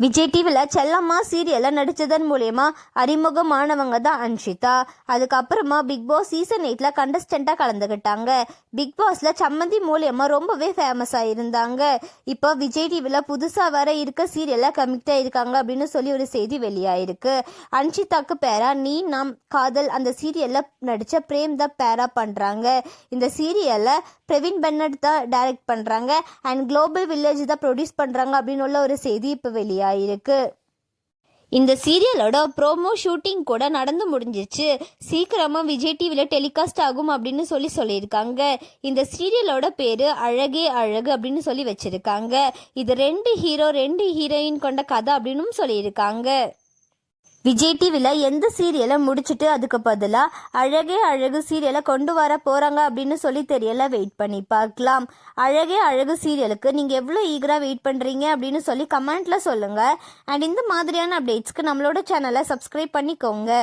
விஜய் டிவியில் செல்லம்மா சீரியலில் நடித்ததன் மூலயமா அறிமுகமானவங்க தான் அன்ஷிதா. அதுக்கப்புறமா பிக் பாஸ் சீசன் 8 கண்டஸ்டண்ட்டாக கலந்துக்கிட்டாங்க. பிக் பாஸில் சம்மந்தி மூலயமா ரொம்பவே ஃபேமஸாக இருந்தாங்க. இப்போ விஜய் டிவியில் புதுசாக வர இருக்க சீரியலில் கமிட் ஆகிருக்காங்க அப்படின்னு சொல்லி ஒரு செய்தி வெளியாயிருக்கு. அன்ஷிதாக்கு பேரா நீ நாம் காதல் அந்த சீரியலில் நடித்த பிரேம் தான் பேரா பண்ணுறாங்க. இந்த சீரியலில் பிரவீன் பென்னட் தான் டைரக்ட் பண்ணுறாங்க அண்ட் குளோபல் வில்லேஜ் தான் ப்ரொடியூஸ் பண்ணுறாங்க அப்படின்னு உள்ள ஒரு செய்தி இப்போ வெளியாயிருக்கு. இந்த சீரியலோட ப்ரோமோ ஷூட்டிங் கூட நடந்து முடிஞ்சிச்சு. சீக்கிரமாக விஜய் டிவியில் டெலிகாஸ்ட் ஆகும் அப்படின்னு சொல்லியிருக்காங்க. இந்த சீரியலோட பேர் அழகே அழகு அப்படின்னு சொல்லி வச்சிருக்காங்க. இது 2 ஹீரோ 2 ஹீரோயின் கொண்ட கதை அப்படின்னு சொல்லியிருக்காங்க. விஜய் டிவியில் எந்த சீரியலை முடிச்சுட்டு அதுக்கு பதிலாக அழகே அழகு சீரியலை கொண்டு வர போகிறாங்க அப்படின்னு சொல்லி தெரியல. வெயிட் பண்ணி பார்க்கலாம். அழகே அழகு சீரியலுக்கு நீங்கள் எவ்வளோ ஈகராக வெயிட் பண்ணுறீங்க அப்படின்னு சொல்லி கமெண்ட்டில் சொல்லுங்கள். அண்ட் இந்த மாதிரியான அப்டேட்ஸ்க்கு நம்மளோட சேனலை சப்ஸ்கிரைப் பண்ணிக்கோங்க.